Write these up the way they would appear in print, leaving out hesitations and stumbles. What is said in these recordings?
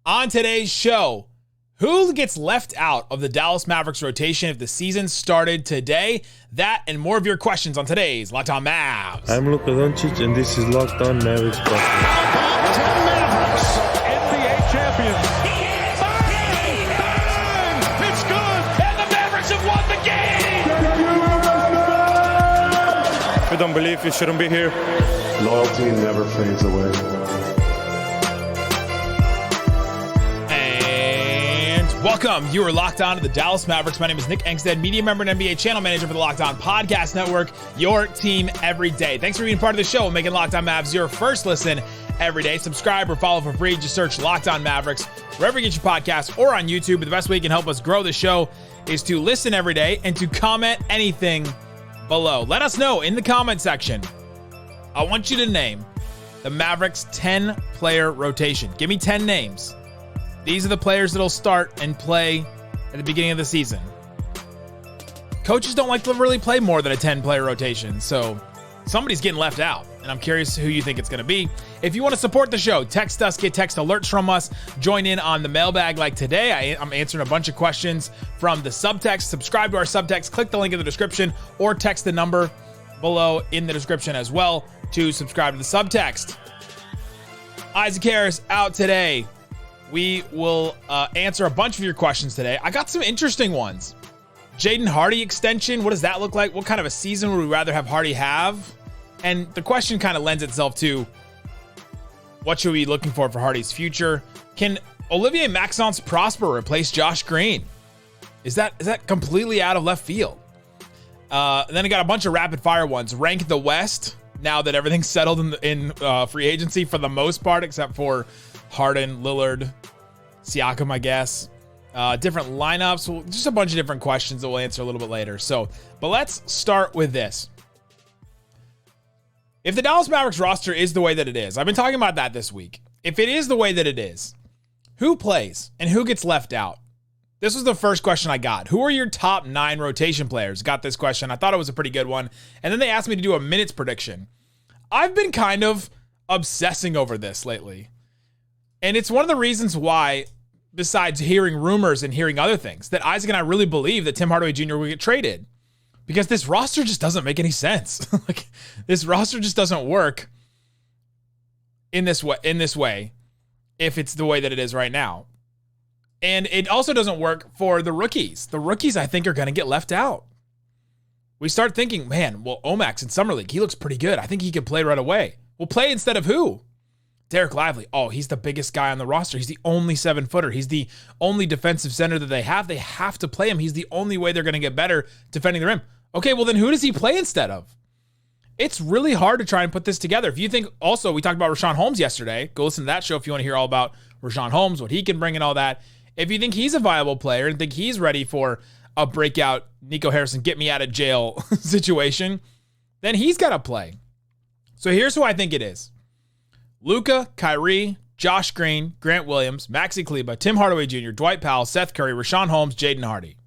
On today's show, who gets left out of the Dallas Mavericks rotation if the season started today? That and more of your questions on today's Locked On Mavs. I'm Luka Doncic, and this is Locked On Mavericks podcast. 10 Mavericks, NBA champions. Bang! It's good! And the Mavericks have won the game! If you don't believe, you shouldn't be here. Loyalty never fades away. Welcome. You are locked on to the Dallas Mavericks. My name is Nick Angstadt, media member and NBA channel manager for the Locked On Podcast Network, your team every day. Thanks for being part of the show and making Locked On Mavs your first listen every day. Subscribe or follow for free. Just search Locked On Mavericks wherever you get your podcasts or on YouTube. But the best way you can help us grow the show is to listen every day and to comment anything below. Let us know in the comment section. I want you to name the Mavericks 10-player rotation. Give me 10 names. These are the players that'll start and play at the beginning of the season. Coaches don't like to really play more than a 10-player rotation, so somebody's getting left out, and I'm curious who you think it's going to be. If you want to support the show, text us, get text alerts from us, join in on the mailbag like today. I'm answering a bunch of questions from the subtext. Subscribe to our subtext, click the link in the description, or text the number below in the description as well to subscribe to the subtext. Isaac Harris out today. We will answer a bunch of your questions today. I got some interesting ones. Jaden Hardy extension. What does that look like? What kind of a season would we rather have Hardy have? And the question kind of lends itself to what should we be looking for Hardy's future? Can Olivier-Maxance prosper replace Josh Green? Is that completely out of left field? Then I got a bunch of rapid fire ones. Rank the West now that everything's settled in free agency for the most part, except for Harden, Lillard, Siakam, I guess. Different lineups. Just a bunch of different questions that we'll answer a little bit later. But let's start with this. If the Dallas Mavericks roster is the way that it is, I've been talking about that this week. If it is the way that it is, who plays and who gets left out? This was the first question I got. Who are your top 9 rotation players? Got this question. I thought it was a pretty good one. And then they asked me to do a minutes prediction. I've been kind of obsessing over this lately. And it's one of the reasons why, besides hearing rumors and hearing other things, that Isaac and I really believe that Tim Hardaway Jr. will get traded. Because this roster just doesn't make any sense. Like, this roster just doesn't work in this way if it's the way that it is right now. And it also doesn't work for the rookies. The rookies, I think, are going to get left out. We start thinking, man, well, Omax in Summer League, he looks pretty good. I think he could play right away. Well, play instead of who? Dereck Lively. Oh, he's the biggest guy on the roster. He's the only 7-footer. He's the only defensive center that they have. They have to play him. He's the only way they're going to get better defending the rim. Okay, well then who does he play instead of? It's really hard to try and put this together. If you think, also, we talked about Richaun Holmes yesterday. Go listen to that show if you want to hear all about Richaun Holmes, what he can bring and all that. If you think he's a viable player and think he's ready for a breakout Nico Harrison, get me out of jail situation, then he's got to play. So here's who I think it is. Luka, Kyrie, Josh Green, Grant Williams, Maxi Kleber, Tim Hardaway Jr., Dwight Powell, Seth Curry, Richaun Holmes, Jaden Hardy.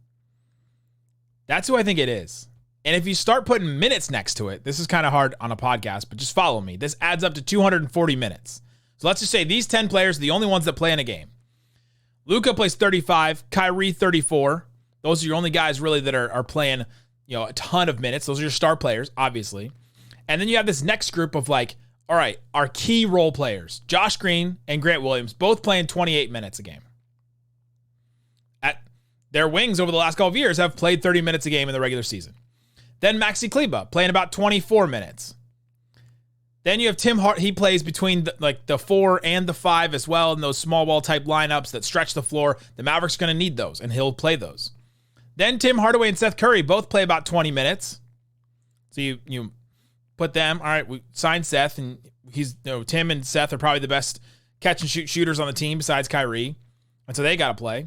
That's who I think it is. And if you start putting minutes next to it, this is kind of hard on a podcast, but just follow me. This adds up to 240 minutes. So let's just say these 10 players are the only ones that play in a game. Luka plays 35, Kyrie 34. Those are your only guys really that are playing, a ton of minutes. Those are your star players, obviously. And then you have this next group of all right, our key role players, Josh Green and Grant Williams, both playing 28 minutes a game. At their wings over the last couple of years have played 30 minutes a game in the regular season. Then Maxi Kleber playing about 24 minutes. Then you have Tim Hart. He plays between the 4 and the 5 as well in those small ball type lineups that stretch the floor. The Mavericks are going to need those, and he'll play those. Then Tim Hardaway and Seth Curry both play about 20 minutes. So you put them. All right, we signed Seth, and Tim and Seth are probably the best catch and shoot shooters on the team besides Kyrie, and so they got to play.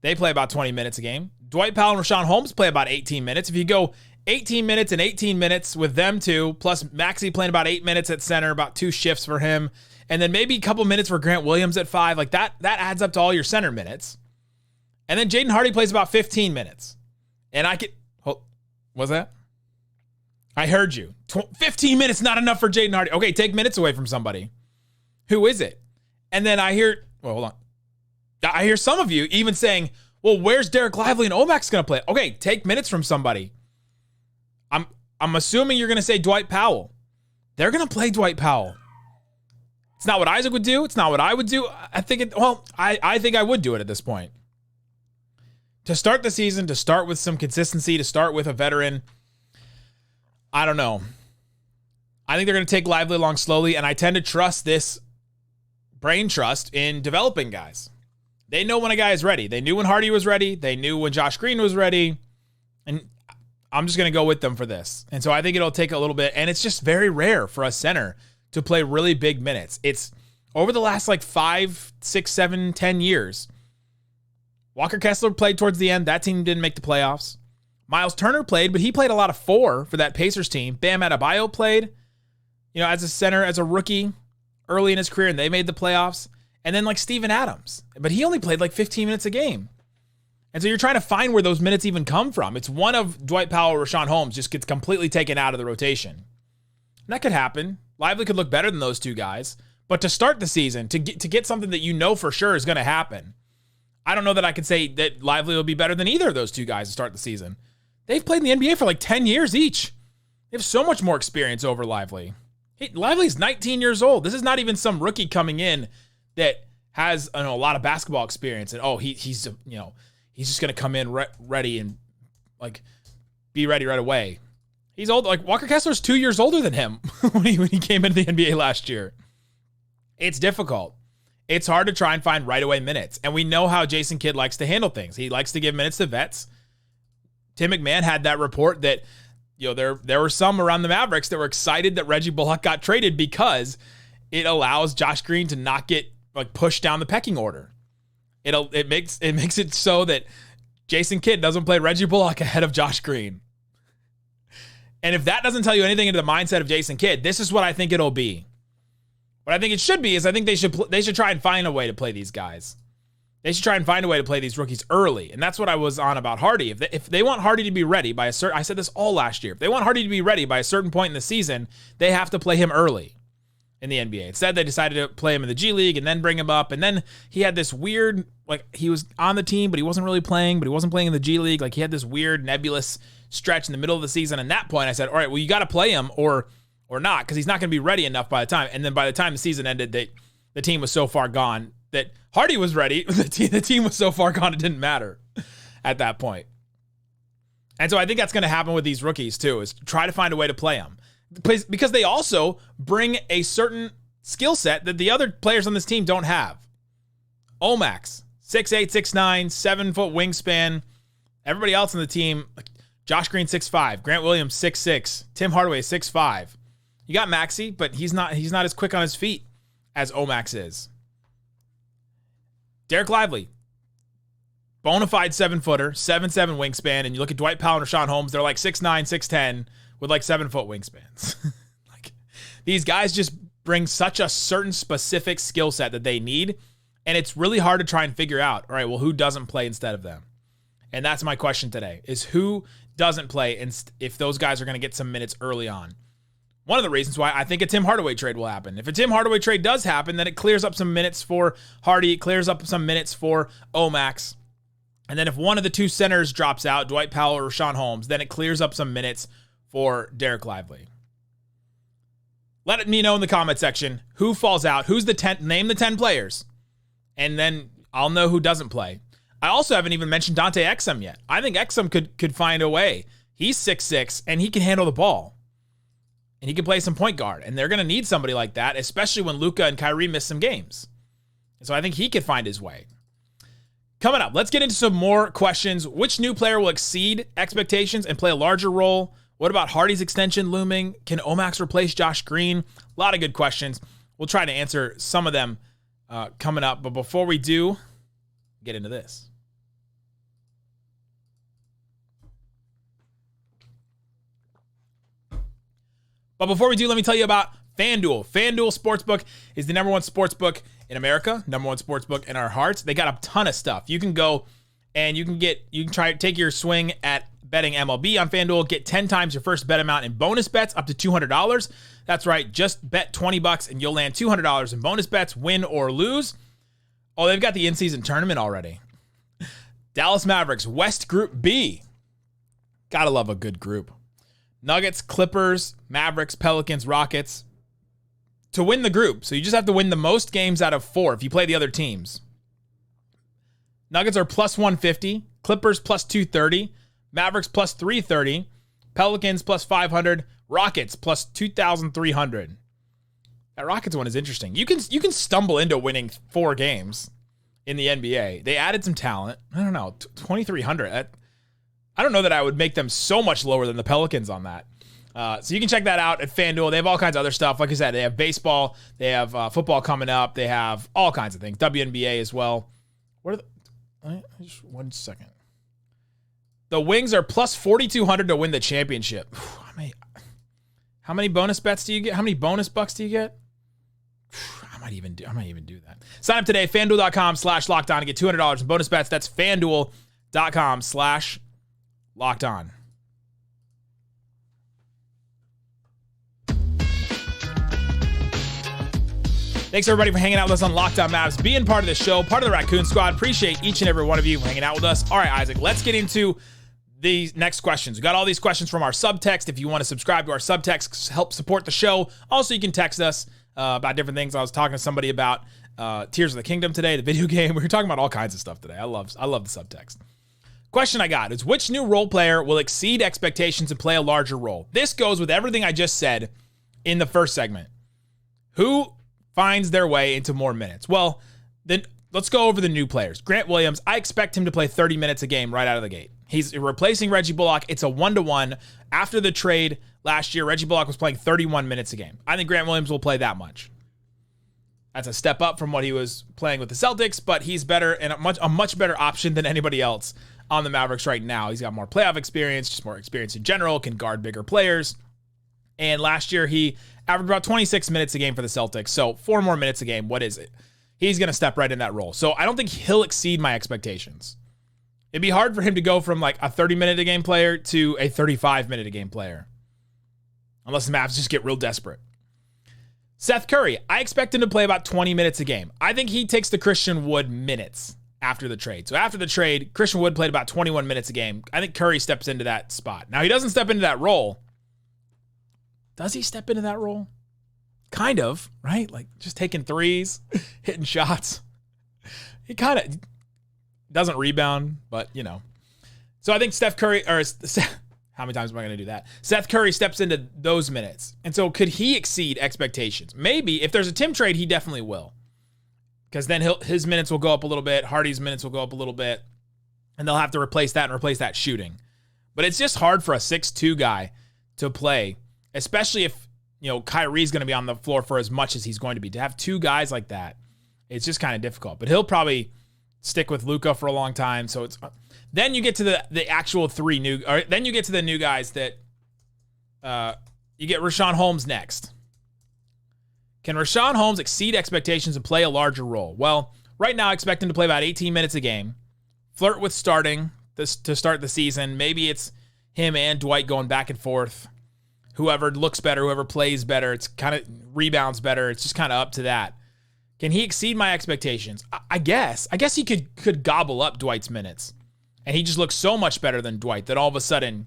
They play about 20 minutes a game. Dwight Powell and Richaun Holmes play about 18 minutes. If you go 18 minutes and 18 minutes with them two, plus Maxi playing about 8 minutes at center, about 2 shifts for him, and then maybe a couple minutes for Grant Williams at 5, that adds up to all your center minutes. And then Jaden Hardy plays about 15 minutes. And was that? I heard you. 15 minutes, not enough for Jaden Hardy. Okay, take minutes away from somebody. Who is it? And then I hear, hold on. I hear some of you even saying, well, where's Dereck Lively and Omax going to play? Okay, take minutes from somebody. I'm assuming you're going to say Dwight Powell. They're going to play Dwight Powell. It's not what Isaac would do. It's not what I would do. I think I would do it at this point. To start the season, to start with some consistency, to start with a veteran, I don't know. I think they're going to take Lively along slowly, and I tend to trust this brain trust in developing guys. They know when a guy is ready. They knew when Hardy was ready. They knew when Josh Green was ready. And I'm just going to go with them for this. And so I think it'll take a little bit. And it's just very rare for a center to play really big minutes. It's over the last 5, 6, 7, 10 years. Walker Kessler played towards the end. That team didn't make the playoffs. Miles Turner played, but he played a lot of 4 for that Pacers team. Bam Adebayo played, as a center, as a rookie early in his career, and they made the playoffs. And then Steven Adams, but he only played 15 minutes a game. And so you're trying to find where those minutes even come from. It's one of Dwight Powell or Rashawn Holmes just gets completely taken out of the rotation. And that could happen. Lively could look better than those two guys. But to start the season, to get something that you know for sure is going to happen, I don't know that I could say that Lively will be better than either of those two guys to start the season. They've played in the NBA for 10 years each. They have so much more experience over Lively. Lively's 19 years old. This is not even some rookie coming in that has a lot of basketball experience, and he's just going to come in ready and be ready right away. He's old. Walker Kessler's 2 years older than him when he came into the NBA last year. It's difficult. It's hard to try and find right away minutes, and we know how Jason Kidd likes to handle things. He likes to give minutes to vets. Tim McMahon had that report that there were some around the Mavericks that were excited that Reggie Bullock got traded because it allows Josh Green to not get pushed down the pecking order. It makes it so that Jason Kidd doesn't play Reggie Bullock ahead of Josh Green. And if that doesn't tell you anything into the mindset of Jason Kidd, this is what I think it'll be. What I think it should be is I think they should try and find a way to play these guys. They should try and find a way to play these rookies early. And that's what I was on about Hardy. If they want Hardy to be ready by I said this all last year. If they want Hardy to be ready by a certain point in the season, they have to play him early in the NBA. Instead, they decided to play him in the G League and then bring him up. And then he had this weird, he was on the team, but he wasn't really playing, but he wasn't playing in the G League. He had this weird nebulous stretch in the middle of the season. And at that point, I said, all right, well, you got to play him or not, because he's not going to be ready enough by the time. And then by the time the season ended, the team was so far gone that Hardy was ready. The team was so far gone, it didn't matter at that point. And so I think that's going to happen with these rookies too, is try to find a way to play them. Because they also bring a certain skill set that the other players on this team don't have. Omax, 6'8", 6'9", 7-foot wingspan. Everybody else on the team, Josh Green, 6'5", Grant Williams, 6'6", Tim Hardaway, 6'5". You got Maxey, but he's not as quick on his feet as Omax is. Dereck Lively, bona fide 7-footer, 7'7" wingspan, and you look at Dwight Powell and Rashawn Holmes, they're 6'9", 6'10", with 7-foot wingspans. These guys just bring such a certain specific skill set that they need, and it's really hard to try and figure out, all right, well, who doesn't play instead of them? And that's my question today, is who doesn't play if those guys are going to get some minutes early on? One of the reasons why I think a Tim Hardaway trade will happen. If a Tim Hardaway trade does happen, then it clears up some minutes for Hardy, it clears up some minutes for Omax. And then if one of the two centers drops out, Dwight Powell or Rashawn Holmes, then it clears up some minutes for Dereck Lively. Let me know in the comment section who falls out, who's the 10, name the 10 players, and then I'll know who doesn't play. I also haven't even mentioned Dante Exum yet. I think Exum could find a way. He's 6'6", and he can handle the ball. And he can play some point guard, and they're going to need somebody like that, especially when Luka and Kyrie miss some games. So I think he could find his way. Coming up, let's get into some more questions. Which new player will exceed expectations and play a larger role? What about Hardy's extension looming? Can Omax replace Josh Green? A lot of good questions. We'll try to answer some of them coming up. But before we do, get into this. But before we do, let me tell you about FanDuel. FanDuel Sportsbook is the #1 sportsbook in America, #1 sportsbook in our hearts. They got a ton of stuff. You can go and you can take your swing at betting MLB on FanDuel. Get 10 times your first bet amount in bonus bets up to $200. That's right. Just bet $20 and you'll land $200 in bonus bets, win or lose. Oh, they've got the in-season tournament already. Dallas Mavericks, West Group B. Gotta love a good group. Nuggets, Clippers, Mavericks, Pelicans, Rockets. To win the group, so you just have to win the most games out of 4 if you play the other teams. Nuggets are plus 150, Clippers plus 230, Mavericks plus 330, Pelicans plus 500, Rockets plus 2,300. That Rockets one is interesting. You can stumble into winning 4 games in the NBA. They added some talent. I don't know, 2,300. I don't know that I would make them so much lower than the Pelicans on that. So you can check that out at FanDuel. They have all kinds of other stuff. Like I said, they have baseball. They have football coming up. They have all kinds of things. WNBA as well. What are the... Just 1 second. The Wings are plus 4,200 to win the championship. How many bonus bets do you get? How many bonus bucks do you get? I might even do that. Sign up today, FanDuel.com/LockedOn to get $200 in bonus bets. That's FanDuel.com/LockedOn. Thanks, everybody, for hanging out with us on Locked On Mavs, being part of the show, part of the Raccoon Squad. Appreciate each and every one of you hanging out with us. All right, Isaac, let's get into the next questions. We got all these questions from our subtext. If you want to subscribe to our subtext, help support the show. Also, you can text us about different things. I was talking to somebody about Tears of the Kingdom today, the video game. We were talking about all kinds of stuff today. I love the subtext. Question I got is, which new role player will exceed expectations and play a larger role? This goes with everything I just said in the first segment. Who finds their way into more minutes? Well, then let's go over the new players. Grant Williams, I expect him to play 30 minutes a game right out of the gate. He's replacing Reggie Bullock. It's a 1-to-1. After the trade last year, Reggie Bullock was playing 31 minutes a game. I think Grant Williams will play that much. That's a step up from what he was playing with the Celtics, but he's better and a much better option than anybody else on the Mavericks right now. He's got more playoff experience, just more experience in general, can guard bigger players. And last year, he averaged about 26 minutes a game for the Celtics. So 4 more minutes a game. What is it? He's going to step right in that role. So I don't think he'll exceed my expectations. It'd be hard for him to go from like a 30-minute-a-game player to a 35-minute-a-game player. Unless the Mavs just get real desperate. Seth Curry, I expect him to play about 20 minutes a game. I think he takes the Christian Wood minutes after the trade. So after the trade, Christian Wood played about 21 minutes a game. I think Curry steps into that spot. Now, he doesn't step into that role. Does he step into that role? Kind of, right? Like just taking threes, hitting shots. He kind of doesn't rebound, but you know. So I think Steph Curry, or how many times am I going to do that? Seth Curry steps into those minutes. And so could he exceed expectations? Maybe. If there's a Tim trade, he definitely will. Because then his minutes will go up a little bit. Hardy's minutes will go up a little bit. And they'll have to replace that shooting. But it's just hard for a 6'2 guy to play. Especially if, Kyrie's going to be on the floor for as much as he's going to be. To have 2 guys like that, it's just kind of difficult. But he'll probably stick with Luka for a long time. So it's then you get to the actual 3 new. Or then you get to the new guys that you get Richaun Holmes next. Can Richaun Holmes exceed expectations and play a larger role? Well, right now I expect him to play about 18 minutes a game. Flirt with starting this to start the season. Maybe it's him and Dwight going back and forth. Whoever looks better, whoever plays better, it's kind of rebounds better. It's just kind of up to that. Can he exceed my expectations? I guess. I guess he could gobble up Dwight's minutes. And he just looks so much better than Dwight that all of a sudden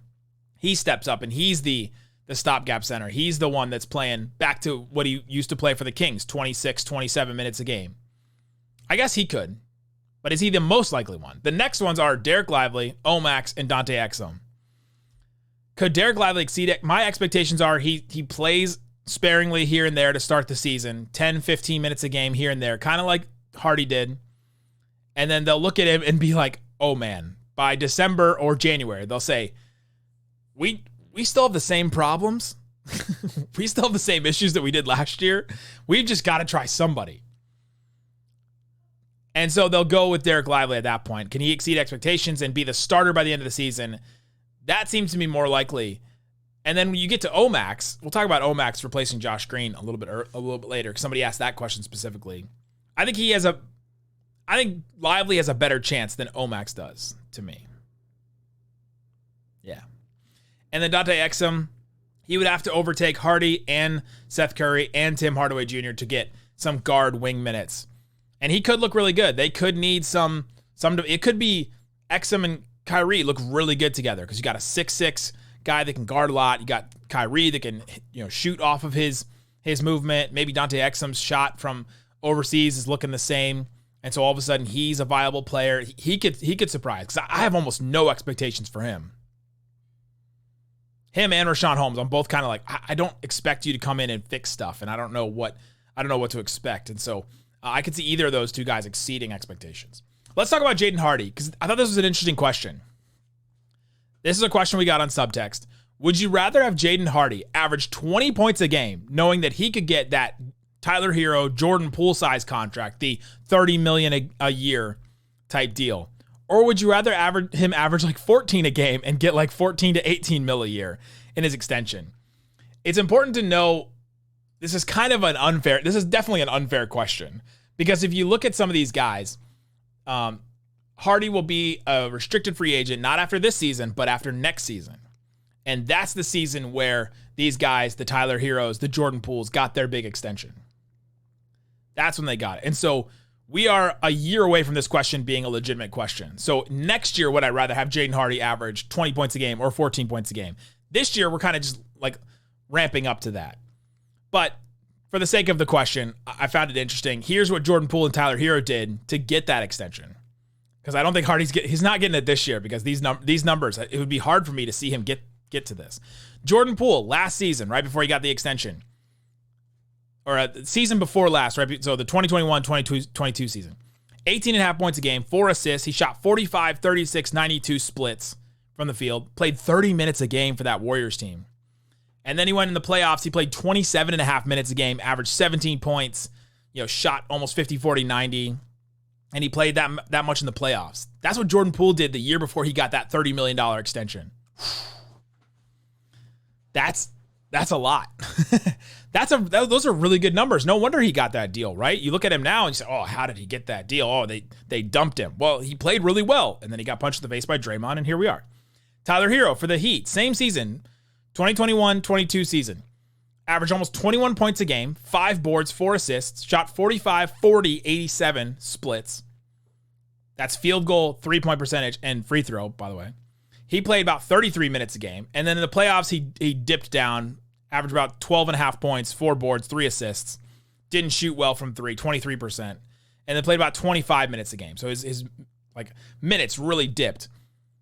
he steps up and he's the stopgap center. He's the one that's playing back to what he used to play for the Kings, 26, 27 minutes a game. I guess he could. But is he the most likely one? The next ones are Dereck Lively, Omax, and Dante Exum. Could Dereck Lively exceed it? My expectations are he plays sparingly here and there to start the season, 10, 15 minutes a game here and there, kind of like Hardy did. And then they'll look at him and be like, oh man, by December or January, they'll say, we still have the same problems. We still have the same issues that we did last year. We've just got to try somebody. And so they'll go with Dereck Lively at that point. Can he exceed expectations and be the starter by the end of the season? That seems to be more likely. And then when you get to Omax, we'll talk about Omax replacing Josh Green a little bit later, because somebody asked that question specifically. I think Lively has a better chance than Omax does, to me. Yeah. And then Dante Exum, he would have to overtake Hardy and Seth Curry and Tim Hardaway Jr. to get some guard wing minutes. And he could look really good. They could need some it could be Exum and Kyrie look really good together because you got a 6'6" guy that can guard a lot. You got Kyrie that can, shoot off of his movement. Maybe Dante Exum's shot from overseas is looking the same. And so all of a sudden he's a viable player. He could surprise because I have almost no expectations for him. Him and Rashawn Holmes, I'm both kind of like, I don't expect you to come in and fix stuff, and I don't know what to expect. And so I could see either of those two guys exceeding expectations. Let's talk about Jaden Hardy, because I thought this was an interesting question. This is a question we got on Subtext. Would you rather have Jaden Hardy average 20 points a game, knowing that he could get that Tyler Hero, Jordan Poole size contract, the $30 million a year type deal? Or would you rather average like 14 a game and get like 14 to 18 mil a year in his extension? It's important to know this is definitely an unfair question, because if you look at some of these guys, Hardy will be a restricted free agent, not after this season, but after next season. And that's the season where these guys, the Tyler Heroes, the Jordan Pooles, got their big extension. That's when they got it. And so we are a year away from this question being a legitimate question. So next year, would I rather have Jaden Hardy average 20 points a game or 14 points a game? This year, we're kind of just like ramping up to that. But for the sake of the question, I found it interesting. Here's what Jordan Poole and Tyler Hero did to get that extension. Because I don't think he's not getting it this year, because these numbers, it would be hard for me to see him get to this. Jordan Poole, last season, right before he got the extension, or season before last, right? So the 2021-22 season. 18.5 points a game, 4 assists. He shot 45, 36, 92 splits from the field. Played 30 minutes a game for that Warriors team. And then he went in the playoffs. He played 27.5 minutes a game, averaged 17 points, shot almost 50, 40, 90. And he played that much in the playoffs. That's what Jordan Poole did the year before he got that $30 million extension. That's a lot. Those are really good numbers. No wonder he got that deal, right? You look at him now and you say, oh, how did he get that deal? Oh, they dumped him. Well, he played really well, and then he got punched in the face by Draymond, and here we are. Tyler Hero for the Heat, same season, 2021-22 season. Averaged almost 21 points a game, 5 boards, 4 assists, shot 45, 40, 87 splits. That's field goal, 3-point percentage, and free throw, by the way. He played about 33 minutes a game, and then in the playoffs, he dipped down, averaged about 12.5 points, 4 boards, 3 assists. Didn't shoot well from 3, 23%. And then played about 25 minutes a game. So his minutes really dipped.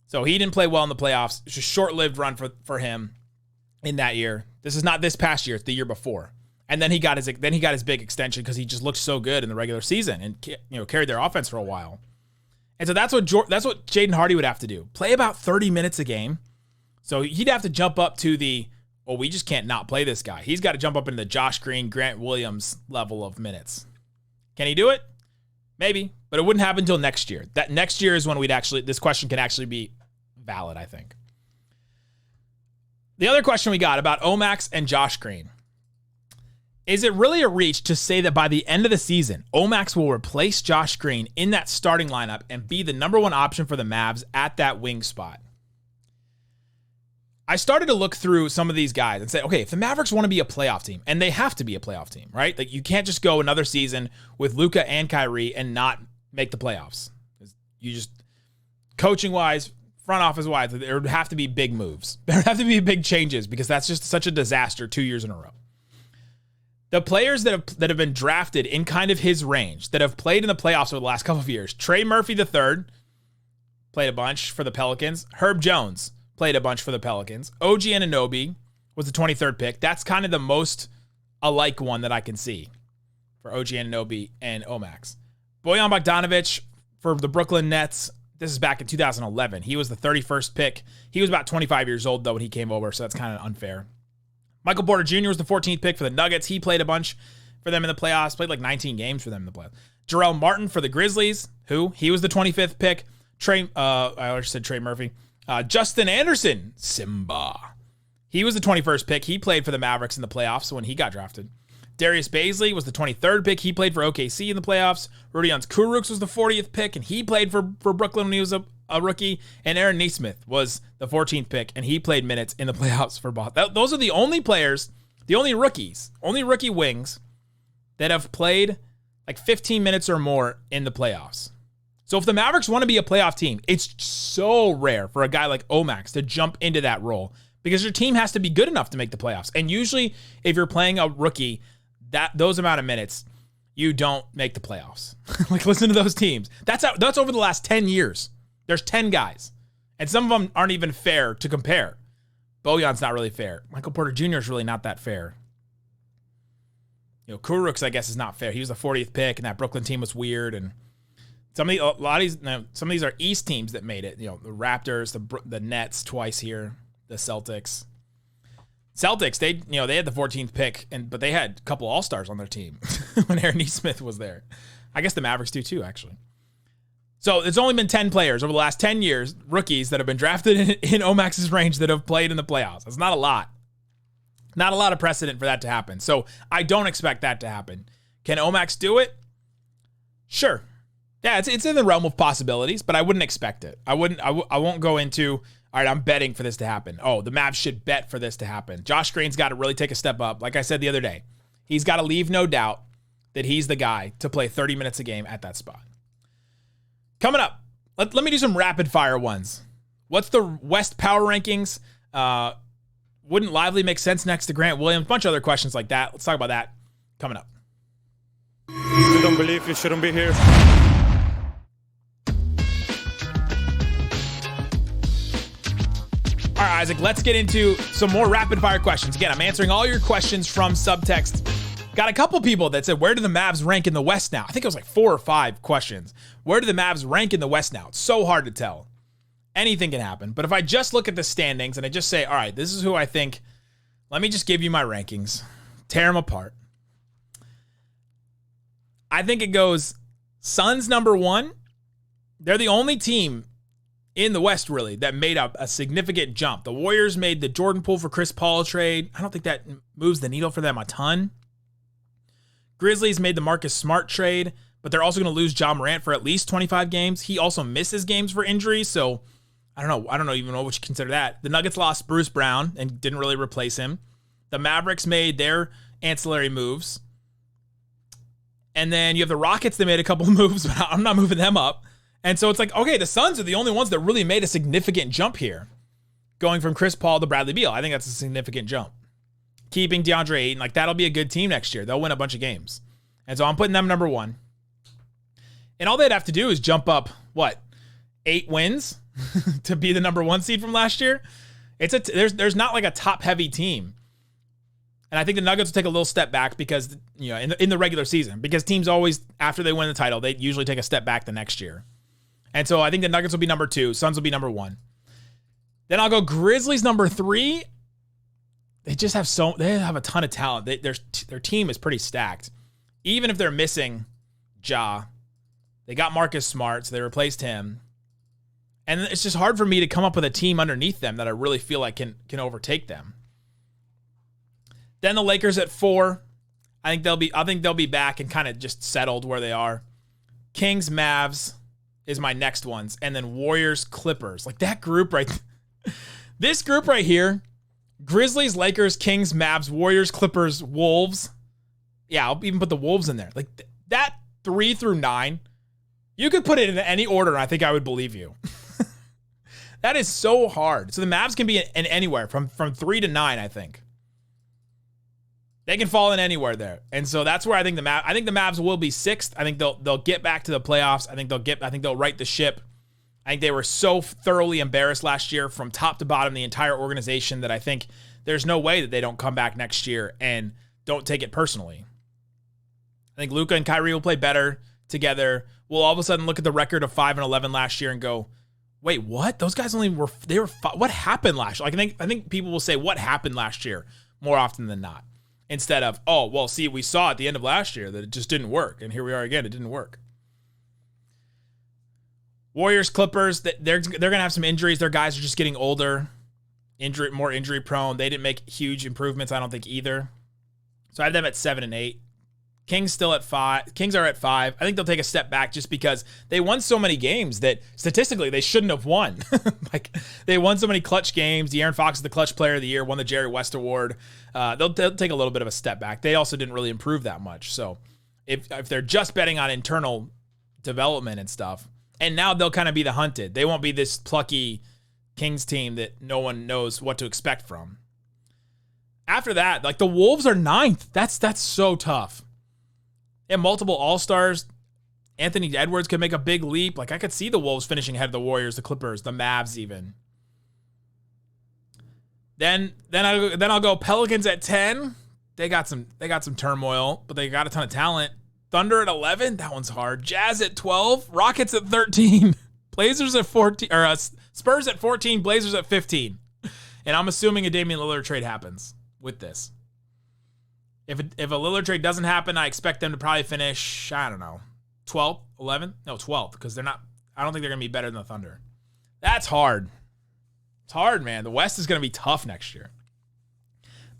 So he didn't play well in the playoffs. It's a short-lived run for him in that year. This is not this past year, it's the year before. And then he got his big extension because he just looked so good in the regular season and carried their offense for a while. And so that's what Jaden Hardy would have to do. Play about 30 minutes a game. So he'd have to jump up to we just can't not play this guy. He's got to jump up into the Josh Green, Grant Williams level of minutes. Can he do it? Maybe, but it wouldn't happen until next year. That next year is when this question can actually be valid, I think. The other question we got about Omax and Josh Green. Is it really a reach to say that by the end of the season, Omax will replace Josh Green in that starting lineup and be the number one option for the Mavs at that wing spot? I started to look through some of these guys and say, okay, if the Mavericks want to be a playoff team, and they have to be a playoff team, right? Like, you can't just go another season with Luka and Kyrie and not make the playoffs. You just, coaching-wise, front office-wise, there would have to be big moves. There would have to be big changes, because that's just such a disaster 2 years in a row. The players that have been drafted in kind of his range, that have played in the playoffs over the last couple of years, Trey Murphy III played a bunch for the Pelicans. Herb Jones played a bunch for the Pelicans. OG Anunoby was the 23rd pick. That's kind of the most alike one that I can see for OG Anunoby and Omax. Bojan Bogdanovic for the Brooklyn Nets. This is back in 2011. He was the 31st pick. He was about 25 years old, though, when he came over, so that's kind of unfair. Michael Porter Jr. was the 14th pick for the Nuggets. He played a bunch for them in the playoffs, played like 19 games for them in the playoffs. Jarrell Martin for the Grizzlies, he was the 25th pick. I already said Trey Murphy. Justin Anderson, Simba. He was the 21st pick. He played for the Mavericks in the playoffs when he got drafted. Darius Baisley was the 23rd pick. He played for OKC in the playoffs. Rodions Kurucs was the 40th pick, and he played for Brooklyn when he was a rookie. And Aaron Nesmith was the 14th pick, and he played minutes in the playoffs for Boston. Those are the only players, the only rookie wings that have played like 15 minutes or more in the playoffs. So if the Mavericks want to be a playoff team, it's so rare for a guy like Omax to jump into that role because your team has to be good enough to make the playoffs. And usually if you're playing a rookie, those amount of minutes, you don't make the playoffs. Like, listen to those teams. That's over the last 10 years. There's 10 guys. And some of them aren't even fair to compare. Bojan's not really fair. Michael Porter Jr. is really not that fair. Kurucs, I guess, is not fair. He was the 40th pick, and that Brooklyn team was weird. And some of these are East teams that made it. The Raptors, the Nets twice here, the Celtics. Celtics, they had the 14th pick, but they had a couple All-Stars on their team when Aaron Nesmith was there. I guess the Mavericks do too, actually. So it's only been 10 players over the last 10 years, rookies that have been drafted in Omax's range that have played in the playoffs. That's not a lot. Not a lot of precedent for that to happen. So I don't expect that to happen. Can Omax do it? Sure. Yeah, it's in the realm of possibilities, but I wouldn't expect it. I won't go into, all right, I'm betting for this to happen. Oh, the Mavs should bet for this to happen. Josh Green's got to really take a step up. Like I said the other day, he's got to leave no doubt that he's the guy to play 30 minutes a game at that spot. Coming up, let me do some rapid fire ones. What's the West power rankings? Wouldn't Lively make sense next to Grant Williams? A bunch of other questions like that. Let's talk about that coming up. If you don't believe, you shouldn't be here. All right, Isaac, let's get into some more rapid fire questions. Again, I'm answering all your questions from subtext. Got a couple people that said, where do the Mavs rank in the West now? I think it was like 4 or 5 questions. Where do the Mavs rank in the West now? It's so hard to tell. Anything can happen. But if I just look at the standings and I just say, all right, this is who I think, let me just give you my rankings. Tear them apart. I think it goes Suns number 1. They're the only team in the West, really, that made up a significant jump. The Warriors made the Jordan Poole for Chris Paul trade. I don't think that moves the needle for them a ton. Grizzlies made the Marcus Smart trade, but they're also going to lose Ja Morant for at least 25 games. He also misses games for injury, so I don't even know what you consider that. The Nuggets lost Bruce Brown and didn't really replace him. The Mavericks made their ancillary moves. And then you have the Rockets that made a couple of moves, but I'm not moving them up. And so it's like, okay, the Suns are the only ones that really made a significant jump here, going from Chris Paul to Bradley Beal. I think that's a significant jump. Keeping DeAndre Ayton, like, that'll be a good team next year. They'll win a bunch of games. And so I'm putting them number 1. And all they'd have to do is jump up, 8 wins to be the number 1 seed from last year? There's not like a top-heavy team. And I think the Nuggets will take a little step back because, in the regular season, because teams always, after they win the title, they usually take a step back the next year. And so I think the Nuggets will be number 2. Suns will be number 1. Then I'll go Grizzlies number 3. They just have they have a ton of talent. Their team is pretty stacked. Even if they're missing Ja, they got Marcus Smart, so they replaced him. And it's just hard for me to come up with a team underneath them that I really feel like can overtake them. Then the Lakers at 4. I think they'll be back and kind of just settled where they are. Kings, Mavs is my next ones, and then Warriors, Clippers. Like, that group this group right here. Grizzlies, Lakers, Kings, Mavs, Warriors, Clippers, Wolves. Yeah, I'll even put the Wolves in there. Like, that 3 through 9, you could put it in any order, and I think I would believe you. That is so hard. So the Mavs can be in anywhere from 3 to 9, I think. They can fall in anywhere there. And so that's where I think the Mavs will be 6th. I think they'll get back to the playoffs. I think they'll right the ship. I think they were so thoroughly embarrassed last year from top to bottom, the entire organization, that I think there's no way that they don't come back next year and don't take it personally. I think Luka and Kyrie will play better together. We'll all of a sudden look at the record of 5-11 last year and go, wait, what? Those guys what happened last year? Like, I think people will say, what happened last year more often than not, instead of, oh, well, see, we saw at the end of last year that it just didn't work. And here we are again. It didn't work. Warriors, Clippers, they're going to have some injuries. Their guys are just getting older, more injury prone. They didn't make huge improvements, I don't think, either. So I have them at 7 and 8. Kings still at 5. Kings are at 5. I think they'll take a step back just because they won so many games that statistically they shouldn't have won. Like, they won so many clutch games. De'Aaron Fox is the clutch player of the year, won the Jerry West Award. They'll take a little bit of a step back. They also didn't really improve that much. So if they're just betting on internal development and stuff. And now they'll kind of be the hunted. They won't be this plucky Kings team that no one knows what to expect from. After that, like the Wolves are 9th. That's so tough. They have multiple All-Stars. Anthony Edwards could make a big leap. Like I could see the Wolves finishing ahead of the Warriors, the Clippers, the Mavs even. Then I'll go Pelicans at 10. They got some turmoil, but they got a ton of talent. Thunder at 11. That one's hard. Jazz at 12. Rockets at 13. Blazers at 14. Or Spurs at 14. Blazers at 15. And I'm assuming a Damian Lillard trade happens with this. If a Lillard trade doesn't happen, I expect them to probably finish, I don't know, 12th, 11th? No, 12th, because I don't think they're going to be better than the Thunder. That's hard. It's hard, man. The West is going to be tough next year.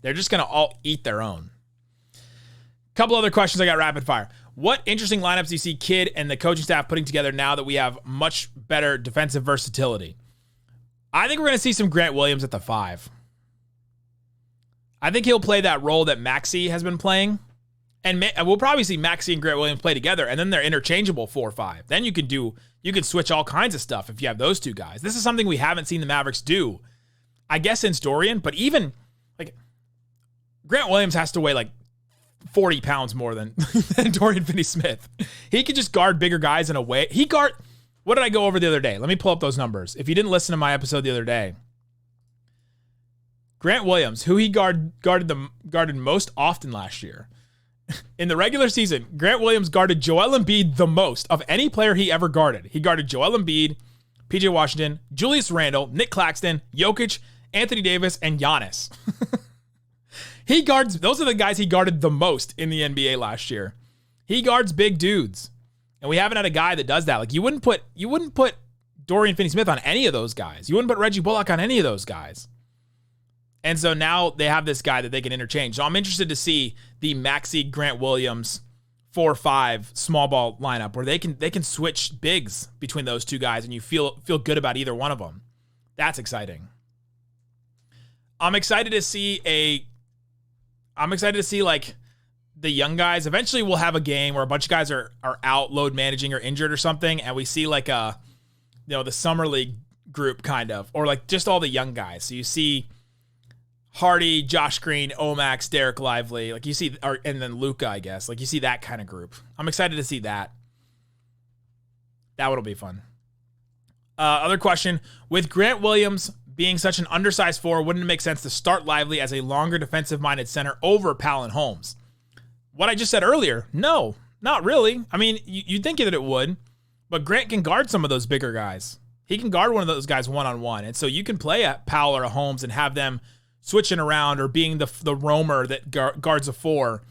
They're just going to all eat their own. Couple other questions I got rapid fire. What interesting lineups do you see Kidd and the coaching staff putting together now that we have much better defensive versatility? I think we're going to see some Grant Williams at the 5. I think he'll play that role that Maxey has been playing. And we'll probably see Maxey and Grant Williams play together, and then they're interchangeable 4-5. Then you can switch all kinds of stuff if you have those two guys. This is something we haven't seen the Mavericks do, I guess, since Dorian, but even like Grant Williams has to weigh like 40 pounds more than Dorian Finney-Smith. He could just guard bigger guys in a way. What did I go over the other day? Let me pull up those numbers. If you didn't listen to my episode the other day, Grant Williams, who he guarded most often last year. In the regular season, Grant Williams guarded Joel Embiid the most of any player he ever guarded. He guarded Joel Embiid, PJ Washington, Julius Randle, Nick Claxton, Jokic, Anthony Davis, and Giannis. Those are the guys he guarded the most in the NBA last year. He guards big dudes. And we haven't had a guy that does that. Like you wouldn't put Dorian Finney-Smith on any of those guys. You wouldn't put Reggie Bullock on any of those guys. And so now they have this guy that they can interchange. So I'm interested to see the Maxey Grant Williams 4-5 small ball lineup where they can switch bigs between those two guys and you feel good about either one of them. That's exciting. I'm excited to see like the young guys. Eventually we'll have a game where a bunch of guys are out load managing or injured or something, and we see like the summer league group kind of, or like just all the young guys. So you see Hardy, Josh Green, Omax, Dereck Lively, like you see, and then Luka, I guess. Like you see that kind of group. I'm excited to see that. That would be fun. Other question: with Grant Williams being such an undersized forward, wouldn't it make sense to start Lively as a longer defensive-minded center over Powell and Holmes? What I just said earlier, no, not really. I mean, you'd think that it would, but Grant can guard some of those bigger guys. He can guard one of those guys one-on-one, and so you can play at Powell or a Holmes and have them switching around or being the roamer that guards a 4,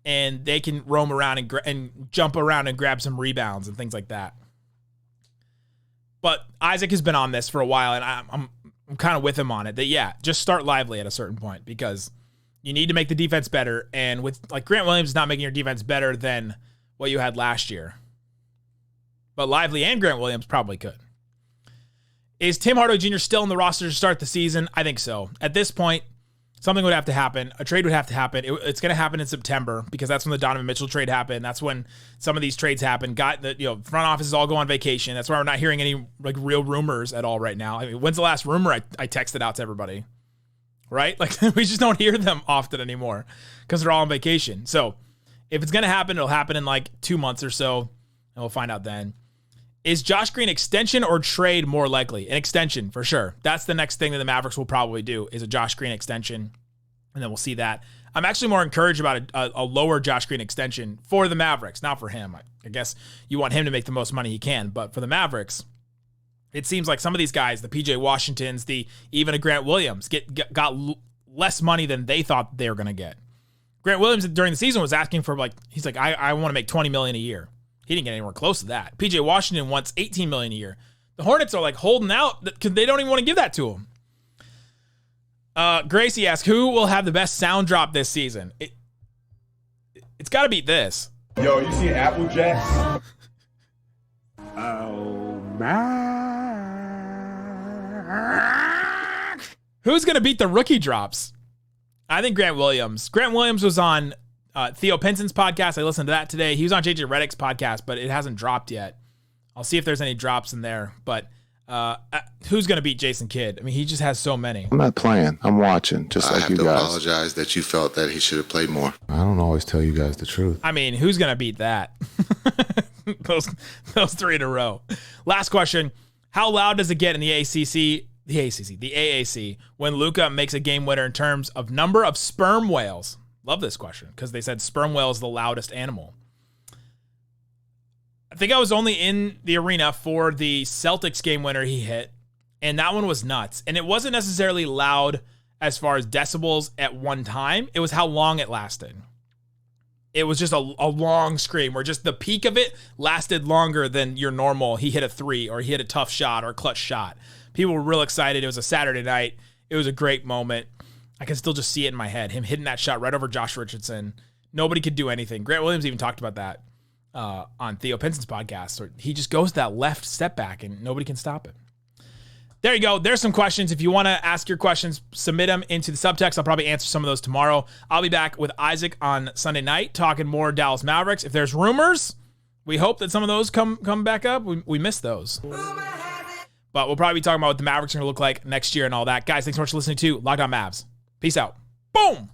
and they can roam around and jump around and grab some rebounds and things like that. But Isaac has been on this for a while, and I'm kind of with him on it. That, yeah, just start Lively at a certain point because you need to make the defense better. And with like Grant Williams is not making your defense better than what you had last year. But Lively and Grant Williams probably could. Is Tim Hardaway Jr. still in the roster to start the season? I think so. At this point, something would have to happen. A trade would have to happen. It's going to happen in September because that's when the Donovan Mitchell trade happened. That's when some of these trades happen. Front offices all go on vacation. That's why we're not hearing any like real rumors at all right now. I mean, when's the last rumor I texted out to everybody? Right? Like we just don't hear them often anymore because they're all on vacation. So if it's going to happen, it'll happen in like 2 months or so, and we'll find out then. Is Josh Green extension or trade more likely? An extension, for sure. That's the next thing that the Mavericks will probably do is a Josh Green extension, and then we'll see that. I'm actually more encouraged about a lower Josh Green extension for the Mavericks, not for him. I guess you want him to make the most money he can, but for the Mavericks, it seems like some of these guys, the PJ Washingtons, even a Grant Williams, got less money than they thought they were going to get. Grant Williams during the season was asking for he's like, I want to make $20 million a year. He didn't get anywhere close to that. PJ Washington wants $18 million a year. The Hornets are like holding out because they don't even want to give that to him. Gracie asks, who will have the best sound drop this season? It's got to beat this. Yo, you see Apple Jacks? Who's going to beat the rookie drops? I think Grant Williams. Grant Williams was on Theo Pinson's podcast, I listened to that today. He was on JJ Redick's podcast, but it hasn't dropped yet. I'll see if there's any drops in there. But who's going to beat Jason Kidd? I mean, he just has so many. I'm not playing. I'm watching, just like you guys. I have to apologize that you felt that he should have played more. I don't always tell you guys the truth. I mean, who's going to beat that? those 3 in a row. Last question. How loud does it get in the AAC, when Luka makes a game winner in terms of number of sperm whales? Love this question because they said sperm whale is the loudest animal. I think I was only in the arena for the Celtics game winner he hit, and that one was nuts. And it wasn't necessarily loud as far as decibels at one time. It was how long it lasted. It was just a long scream where just the peak of it lasted longer than your normal. He hit a 3 or he hit a tough shot or a clutch shot. People were real excited. It was a Saturday night. It was a great moment. I can still just see it in my head. Him hitting that shot right over Josh Richardson. Nobody could do anything. Grant Williams even talked about that on Theo Pinson's podcast. He just goes to that left step back and nobody can stop it. There you go. There's some questions. If you want to ask your questions, submit them into the subtext. I'll probably answer some of those tomorrow. I'll be back with Isaac on Sunday night talking more Dallas Mavericks. If there's rumors, we hope that some of those come back up. We missed those. But we'll probably be talking about what the Mavericks are going to look like next year and all that. Guys, thanks so much for listening to Locked On Mavs. Peace out. Boom!